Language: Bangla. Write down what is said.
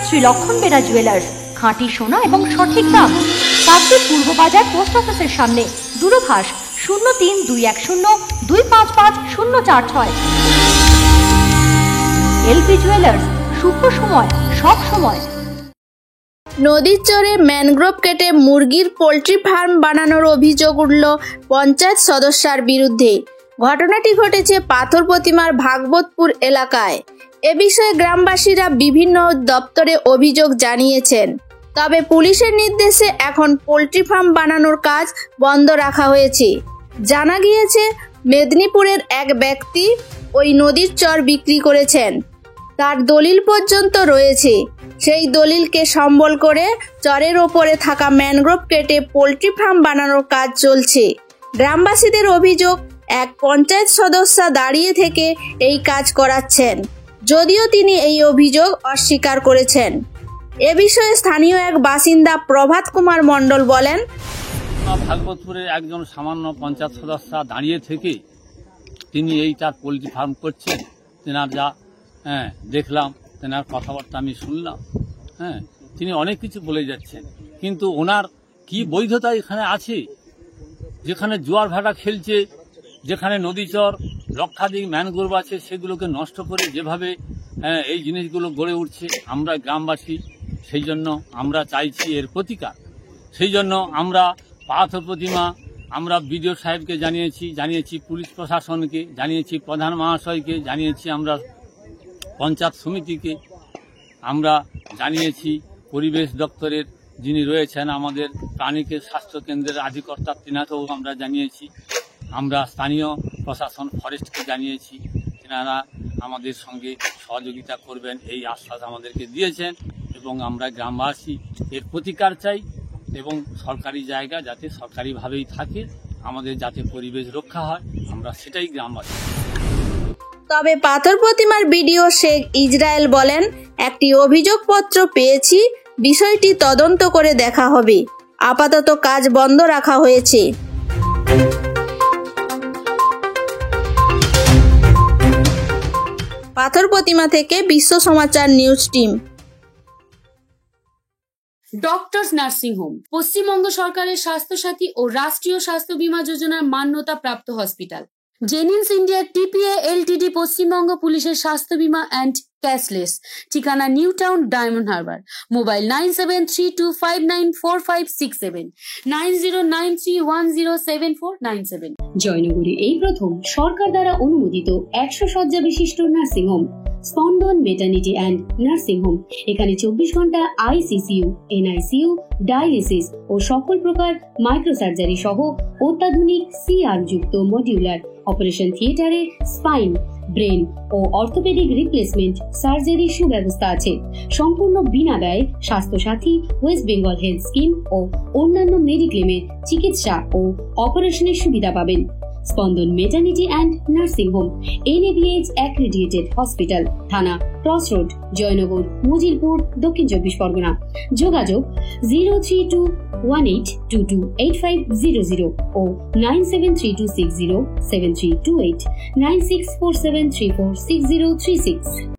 শ্রী লক্ষণ বেরা জুয়েলার্স, খাঁটি সোনা এবং সঠিক দাম। কাকদ্বীপ পূর্ব বাজার পোস্ট অফিসের সামনে, দূরভাষ 032102555046। এলপি জুয়েলার্স, শুভ সময় সব সময়। নদীর চরে ম্যানগ্রোভ কেটে মুরগির পোল্ট্রি ফার্ম বানানোর অভিযোগ উঠল পঞ্চায়েত সদস্যার বিরুদ্ধে। ঘটনাটি ঘটেছে পাথর প্রতিমার ভাগবতপুর এলাকায়। এ বিষয়ে গ্রামবাসীরা বিভিন্ন দপ্তরে অভিযোগ জানিয়েছেন। তবে পুলিশের নির্দেশে এখন পোল্ট্রি ফার্ম বানানোর কাজ বন্ধ রাখা হয়েছে। জানা গিয়েছে, মেদিনীপুরের এক ব্যক্তি ওই নদীর চর বিক্রি করেছেন। তার দলিল পর্যন্ত রয়েছে। সেই দলিলকে সম্বল করে চরের ওপরে থাকা ম্যানগ্রোভ কেটে পোল্ট্রি ফার্ম বানানোর কাজ চলছে। গ্রামবাসীদের অভিযোগ, এক পঞ্চায়েত সদস্য দাঁড়িয়ে থেকে এই কাজ করাচ্ছেন, যদিও তিনি এই অভিযোগ অস্বীকার করেছেন। এ বিষয়ে স্থানীয় এক বাসিন্দা প্রভাত কুমার মণ্ডল বলেন, ভাগবতপুরের একজন সামান্য পঞ্চায়েত সদস্য দাঁড়িয়ে থেকে তিনি এইটার পোলট্রি ফার্ম করছেন। তেনার যা দেখলাম, তেনার কথাবার্তা আমি শুনলাম, তিনি অনেক কিছু বলে যাচ্ছেন, কিন্তু ওনার কি বৈধতা এখানে আছে? যেখানে জোয়ার ভাটা খেলছে, যেখানে নদীচর লক্ষাধিক ম্যানগ্রোভ আছে, সেগুলোকে নষ্ট করে যেভাবে এই জিনিসগুলো গড়ে উঠছে, আমরা গ্রামবাসী সেই জন্য আমরা চাইছি এর প্রতিকার। সেই জন্য আমরা পাথর প্রতিমা আমরা বিডিও সাহেবকে জানিয়েছি পুলিশ প্রশাসনকে জানিয়েছি, প্রধান মহাশয়কে জানিয়েছি, আমরা পঞ্চায়েত সমিতিকে আমরা জানিয়েছি, পরিবেশ দপ্তরের যিনি রয়েছেন আমাদের প্রাণীকে স্বাস্থ্য কেন্দ্রের আধিকর্তা তিনাকেও আমরা জানিয়েছি, আমরা স্থানীয় প্রশাসন ফরেস্টকে জানিয়েছি। তিনারা আমাদের সঙ্গে সহযোগিতা করবেন এই আশ্বাস আমাদেরকে দিয়েছেন, এবং আমরা গ্রামবাসী এর প্রতিকার চাই এবং সরকারি জায়গা যাতে সরকারিভাবেই থাকে, আমাদের যাতে পরিবেশ রক্ষা হয়, আমরা সেটাই গ্রামবাসী। তবে পাথর প্রতিমার বিডিও শেখ ইসরায়েল বলেন, একটি অভিযোগপত্র পেয়েছি, বিষয়টি তদন্ত করে দেখা হবে। আপাতত কাজ বন্ধ রাখা হয়েছে। পাথর প্রতিমা থেকে Biswa Samachar news team. Doctors nursing home Paschimbanga সরকারের স্বাস্থ্যসাথী ও রাষ্ট্রীয় স্বাস্থ্য বীমা যোজনার মান্যতা প্রাপ্ত hospital. Genins India TPA LTD Paschimbanga পুলিশের স্বাস্থ্য বীমা অ্যান্ড ক্যাশলেস। ঠিকানা New Town, Diamond Harbour. Mobile 9732594567 9093107497। জয়নগরে এই প্রথম সরকার দ্বারা অনুমোদিত 100 শয্যা বিশিষ্ট nursing home Spandan maternity and nursing home. এখানে 24 ঘন্টা আইসিসিইউ, এনআইসিইউ, ডায়ালিসিস ও সকল প্রকার মাইক্রোসার্জারি সহ অত্যাধুনিক সিআর যুক্ত মডিউলার অপারেশন থিয়েটারে স্পাইন, ব্রেন ও অর্থোপেডিক রিপ্লেসমেন্ট সার্জারি সুব্যবস্থা আছে। সম্পূর্ণ বিনা ব্যয় Swasthyasathi, West Bengal health scheme ও অন্যান্য মেডিক্লেমের চিকিৎসা ও অপারেশনের সুবিধা পাবেন। Spandan maternity and nursing home NABH accredited hospital, Thana Cross Road, Joynagar, Majilpur, Dakshin 24 Pargana. যোগাযোগ 0321822850 ও 9732607328 9647346036।